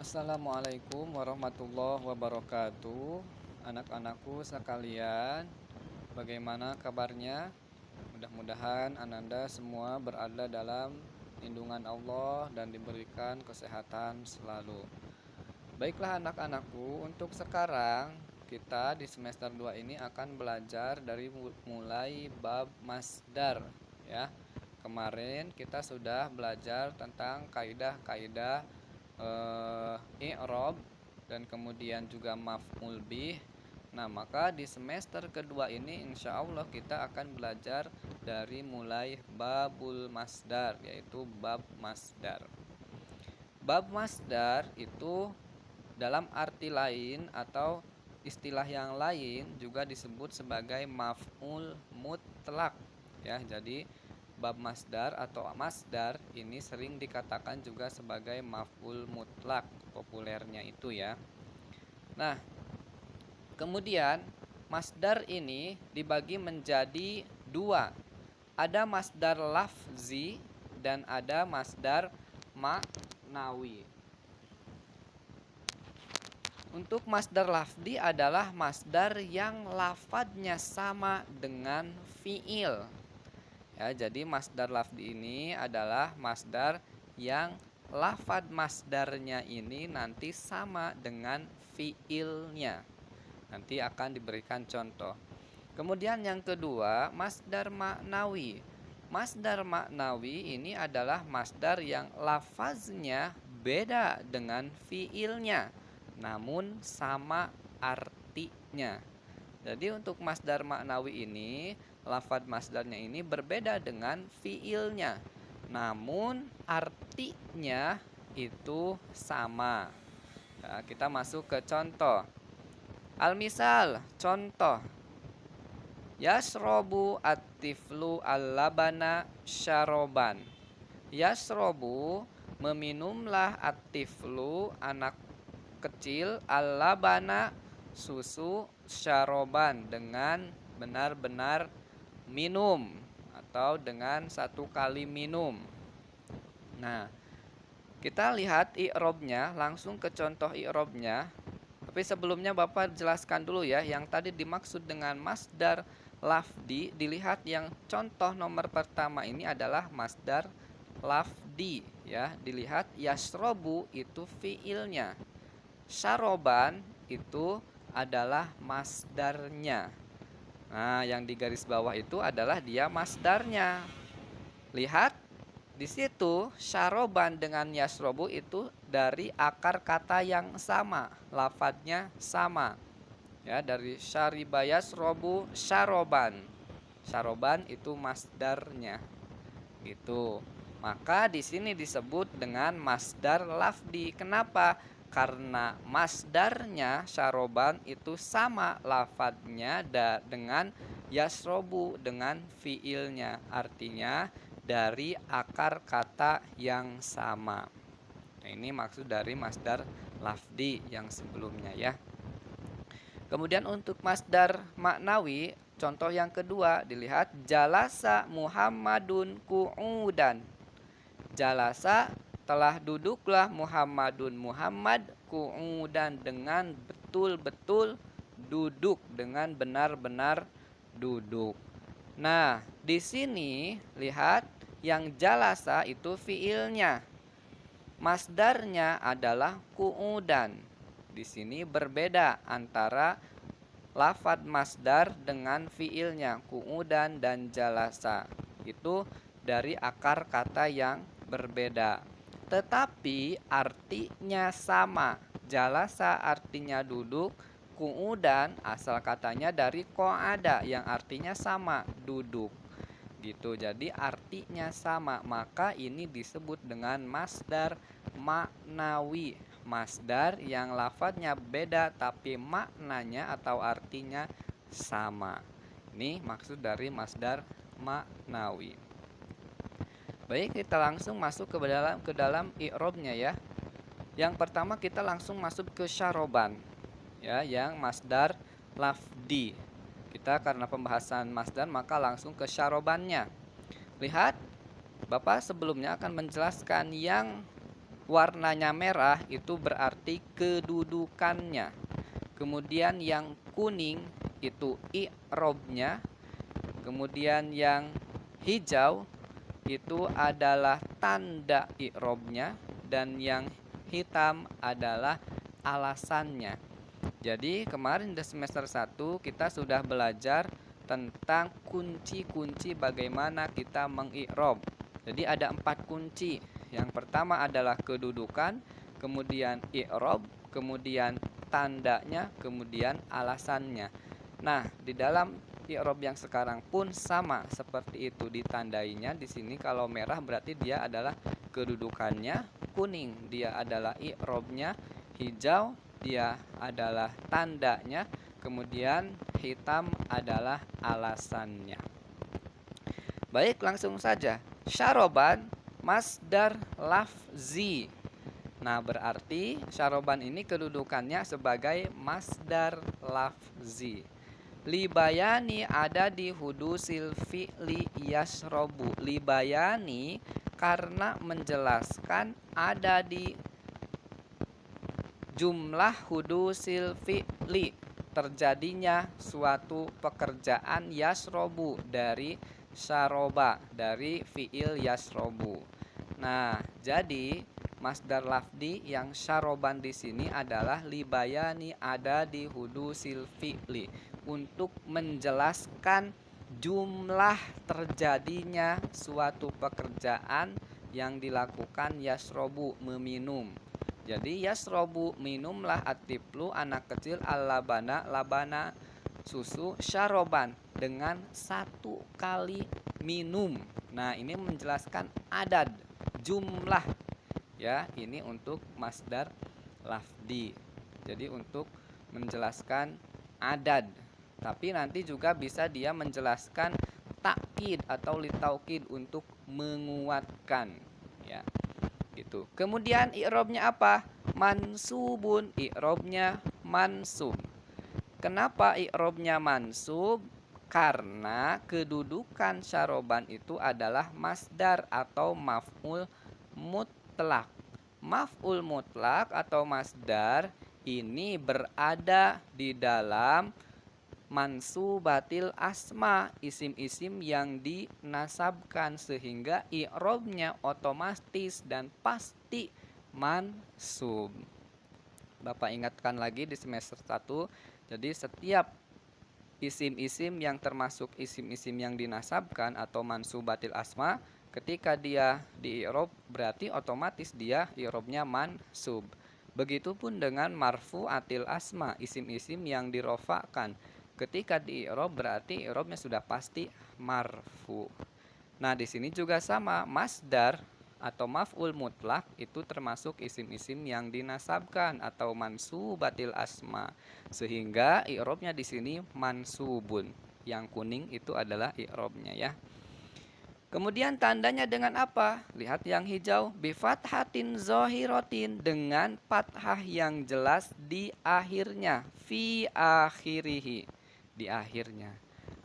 Assalamualaikum warahmatullahi wabarakatuh. Anak-anakku sekalian, bagaimana kabarnya? Mudah-mudahan Ananda semua berada dalam lindungan Allah dan diberikan kesehatan selalu. Baiklah anak-anakku, untuk sekarang kita di semester 2 ini akan belajar dari mulai bab masdar ya. Kemarin kita sudah belajar tentang kaidah-kaidah i'rab dan kemudian juga maf'ul bih. Nah, maka di semester kedua ini insya Allah kita akan belajar dari mulai babul masdar, yaitu bab masdar. Bab masdar itu dalam arti lain atau istilah yang lain juga disebut sebagai maf'ul mutlak ya. Jadi bab masdar atau masdar ini sering dikatakan juga sebagai maf'ul mutlak, populernya itu ya. Nah, kemudian masdar ini dibagi menjadi dua. Ada masdar lafzi dan ada masdar maknawi. Untuk masdar lafzi adalah masdar yang lafadznya sama dengan fiil. Ya, jadi masdar lafzi ini adalah masdar yang lafadz masdarnya ini nanti sama dengan fiilnya. Nanti akan diberikan contoh. Kemudian yang kedua, masdar maknawi. Masdar maknawi ini adalah masdar yang lafaznya beda dengan fiilnya, namun sama artinya. Jadi untuk masdar maknawi ini, lafadz masdarnya ini berbeda dengan fiilnya, namun artinya itu sama. Ya, kita masuk ke contoh. Al-misal, contoh. Yasrobu at-tiflu al-labana syaroban. Yasrobu, meminumlah at-tiflu, anak kecil, al-labana, susu, syaroban, dengan benar-benar minum atau dengan satu kali minum. Nah, kita lihat i'robnya, langsung ke contoh i'robnya. Tapi sebelumnya Bapak jelaskan dulu ya, yang tadi dimaksud dengan masdar lafdi, dilihat yang contoh nomor pertama ini adalah masdar lafdi ya. Dilihat yasrobu itu fiilnya, syaroban itu adalah masdarnya. Nah, yang di garis bawah itu adalah dia masdarnya. Lihat di situ syaroban dengan yasrobu itu dari akar kata yang sama, lafadznya sama. Ya, dari syariba yasrobu syaroban. Syaroban itu masdarnya. Gitu. Maka di sini disebut dengan masdar lafdi. Kenapa? Karena masdarnya syaroban itu sama lafadznya dengan yasrobu, dengan fiilnya. Artinya dari akar kata yang sama. Nah, ini maksud dari masdar lafdi yang sebelumnya ya. Kemudian untuk masdar maknawi, contoh yang kedua dilihat jalasa Muhammadun qu'udan. Jalasa, telah duduklah Muhammadun, Muhammad, qu'udan, dengan betul-betul duduk, dengan benar-benar duduk. Nah, di sini lihat yang jalasa itu fiilnya. Masdarnya adalah qu'udan. Di sini berbeda antara lafadz masdar dengan fiilnya, qu'udan dan jalasa. Itu dari akar kata yang berbeda. Tetapi artinya sama. Jalasa artinya duduk, qu'udan asal katanya dari qa'ada yang artinya sama, duduk. Gitu. Jadi artinya sama, maka ini disebut dengan masdar maknawi. Masdar yang lafadznya beda tapi maknanya atau artinya sama. Ini maksud dari masdar maknawi. Baik, kita langsung masuk ke dalam i'robnya ya. Yang pertama kita langsung masuk ke syaroban ya, yang masdar lafdi. Kita karena pembahasan masdar maka langsung ke syarobannya. Lihat, Bapak sebelumnya akan menjelaskan yang warnanya merah itu berarti kedudukannya. Kemudian yang kuning itu i'robnya. Kemudian yang hijau itu adalah tanda i'robnya. Dan yang hitam adalah alasannya. Jadi kemarin di semester 1 kita sudah belajar tentang kunci-kunci bagaimana kita mengi'rob. Jadi ada 4 kunci. Yang pertama adalah kedudukan, kemudian i'rob, kemudian tandanya, kemudian alasannya. Nah, di dalam i'rob yang sekarang pun sama seperti itu ditandainya. Di sini kalau merah berarti dia adalah kedudukannya, kuning dia adalah i'robnya, hijau dia adalah tandanya, kemudian hitam adalah alasannya. Baik, langsung saja. Syaroban masdar lafzi. Nah, berarti syaroban ini kedudukannya sebagai masdar lafzi. Libayani ada di hudusil fi'li yasrobu. Libayani karena menjelaskan ada di jumlah hudusil fi'li, terjadinya suatu pekerjaan yasrobu dari syaroba, dari fi'il yasrobu. Nah, jadi masdar lafdi yang syaroban di sini adalah libayani ada di hudusil fi'li, untuk menjelaskan jumlah terjadinya suatu pekerjaan yang dilakukan yasrobu, meminum. Jadi yasrobu, minumlah atiflu, anak kecil, al-labana, labana, susu, syaroban, dengan 1 kali minum. Nah, ini menjelaskan adad, jumlah. Ya, ini untuk masdar lafdi. Jadi untuk menjelaskan adad. Tapi nanti juga bisa dia menjelaskan takkid atau litaukid, untuk menguatkan, ya. Gitu. Kemudian i'robnya apa? Mansubun, i'robnya mansub. Kenapa i'robnya mansub? Karena kedudukan syaroban itu adalah masdar atau maf'ul mutlak. Maf'ul mutlak atau masdar ini berada di dalam mansubatil asma, isim-isim yang dinasabkan, sehingga i'robnya otomatis dan pasti mansub. Bapak ingatkan lagi di semester 1. Jadi setiap isim-isim yang termasuk isim-isim yang dinasabkan atau mansubatil asma, ketika dia di i'rob berarti otomatis dia i'robnya mansub. Begitupun dengan marfu'atil asma, isim-isim yang dirofakkan. Ketika di i'rob berarti i'robnya sudah pasti marfu. Nah, di sini juga sama, masdar atau maf'ul mutlak itu termasuk isim-isim yang dinasabkan atau mansubatil asma, sehingga i'robnya di sini mansubun. Yang kuning itu adalah i'robnya, ya. Kemudian tandanya dengan apa? Lihat yang hijau, bifathatin zohirotin, dengan fathah yang jelas di akhirnya, fi akhirihi, di akhirnya.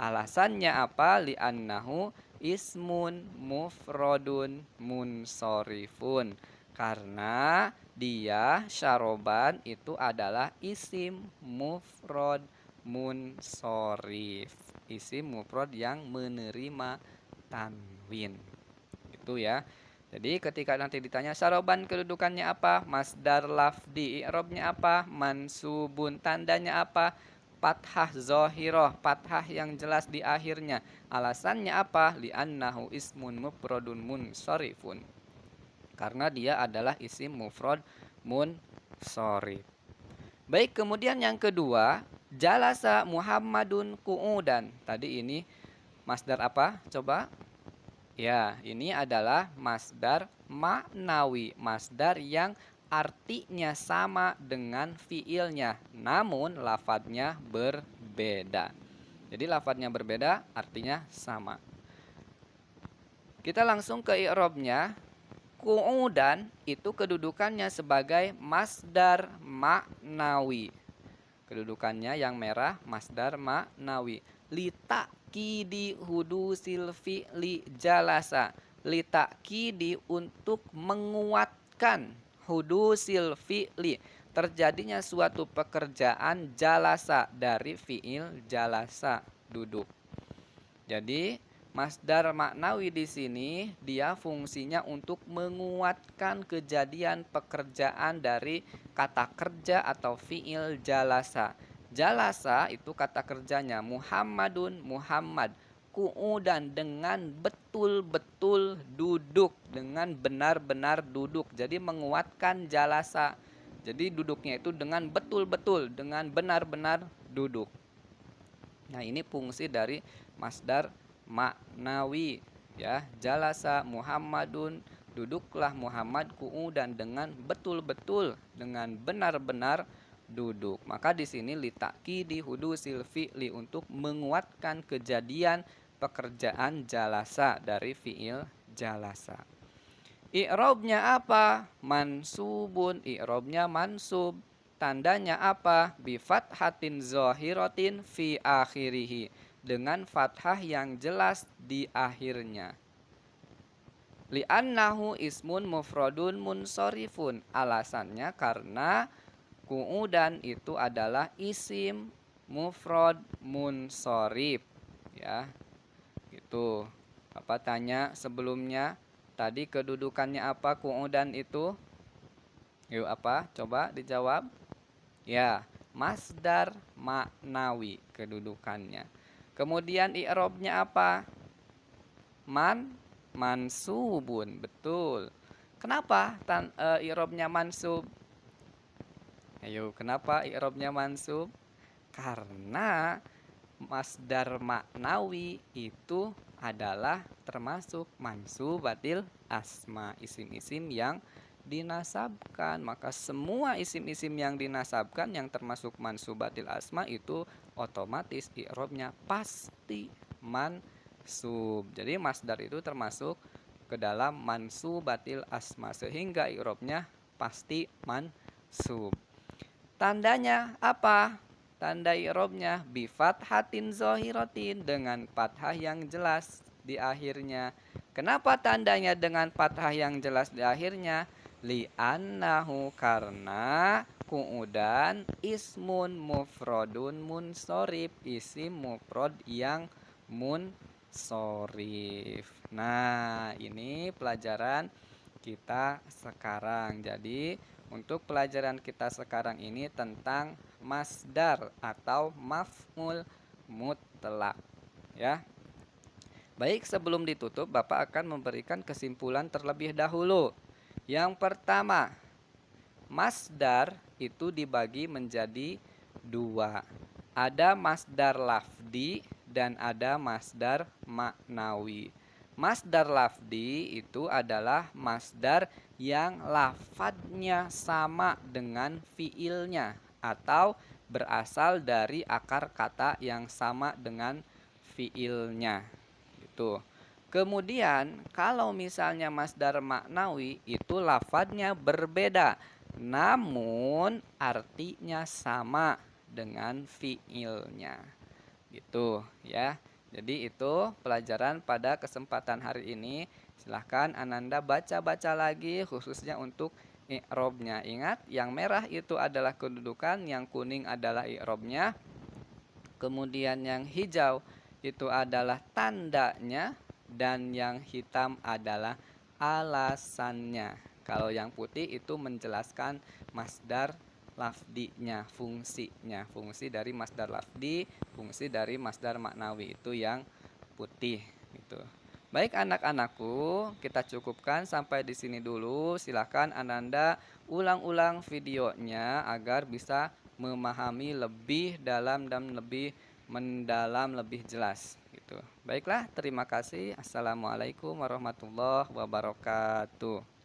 Alasannya apa? Li'annahu ismun mufrodun munsorifun, karena dia syaroban itu adalah isim mufrod munsorif, isim mufrod yang menerima tanwin. Itu ya. Jadi ketika nanti ditanya syaroban kedudukannya apa? Masdar lafdi. I'robnya apa? Mansubun. Tandanya apa? Fathah zohiroh, fathah yang jelas di akhirnya. Alasannya apa? Li'annahu ismun mufrodun munsorifun, karena dia adalah isim mufrod munsorif. Baik, kemudian yang kedua, jalasa Muhammadun qu'udan. Tadi ini masdar apa? Coba. Ya, ini adalah masdar maknawi, masdar yang artinya sama dengan fiilnya, namun lafadznya berbeda. Jadi lafadznya berbeda, artinya sama. Kita langsung ke i'robnya. Qu'udan itu kedudukannya sebagai masdar maknawi. Kedudukannya yang merah, masdar maknawi. Litakidi hudusil fi'li jalasa. Litakidi untuk menguatkan hudusil fi'li, terjadinya suatu pekerjaan jalasa dari fi'il jalasa, duduk. Jadi masdar maknawi di sini dia fungsinya untuk menguatkan kejadian pekerjaan dari kata kerja atau fi'il jalasa. Jalasa itu kata kerjanya Muhammadun, Muhammad. Ku'udan, dengan betul-betul duduk, dengan benar-benar duduk. Jadi menguatkan jalasa. Jadi duduknya itu dengan betul-betul, dengan benar-benar duduk. Nah, ini fungsi dari masdar maknawi, ya. Jalasa Muhammadun, duduklah Muhammad, qu'udan, dengan betul-betul, dengan benar-benar duduk. Maka di sini litakidi hudusil fi'li, untuk menguatkan kejadian pekerjaan jalasa dari fi'il jalasa. I'robnya apa? Mansubun, i'robnya mansub. Tandanya apa? Bi fathatin zahiratin fi akhirihi, dengan fathah yang jelas di akhirnya. Li'annahu ismun mufradun munsorifun, alasannya karena qu'udan itu adalah isim mufrad munsorif, ya. Gitu. Bapak tanya sebelumnya, tadi kedudukannya apa qu'udan itu? Yuk, apa? Coba dijawab. Ya, masdar maknawi kedudukannya. Kemudian i'robnya apa? Mansubun, betul. Kenapa i'robnya mansub? Ayo, kenapa i'robnya mansub? Karena masdar maknawi itu adalah termasuk mansubatil asma, isim-isim yang dinasabkan. Maka semua isim-isim yang dinasabkan yang termasuk mansubatil asma itu otomatis i'robnya pasti mansub. Jadi masdar itu termasuk ke dalam mansubatil asma, sehingga i'robnya pasti mansub. Tandanya apa? Tanda i'robnya bi fathatin zahiratin, dengan fathah yang jelas di akhirnya. Kenapa tandanya dengan fathah yang jelas di akhirnya? Li'annahu, karena qu'udan ismun mufradun munsorif, isim mufrad yang munsorif. Nah, ini pelajaran kita sekarang. Jadi untuk pelajaran kita sekarang ini tentang masdar atau maf'ul mutlak, ya. Baik, sebelum ditutup Bapak akan memberikan kesimpulan terlebih dahulu. Yang pertama, masdar itu dibagi menjadi dua. Ada masdar lafdi dan ada masdar maknawi. Masdar lafdi itu adalah masdar yang lafadznya sama dengan fiilnya atau berasal dari akar kata yang sama dengan fiilnya. Gitu. Kemudian kalau misalnya masdar maknawi itu lafadznya berbeda, namun artinya sama dengan fiilnya. Gitu, ya. Jadi itu pelajaran pada kesempatan hari ini. Silahkan Ananda baca-baca lagi khususnya untuk i'robnya. Ingat, yang merah itu adalah kedudukan, yang kuning adalah i'robnya. Kemudian yang hijau itu adalah tandanya, dan yang hitam adalah alasannya. Kalau yang putih itu menjelaskan masdar lafdinya, fungsinya. Fungsi dari masdar lafdi, fungsi dari masdar maknawi itu yang putih gitu. Baik anak-anakku, kita cukupkan sampai di sini dulu. Silahkan Ananda ulang-ulang videonya agar bisa memahami lebih dalam dan lebih mendalam, lebih jelas gitu. Baiklah, terima kasih. Assalamualaikum warahmatullahi wabarakatuh.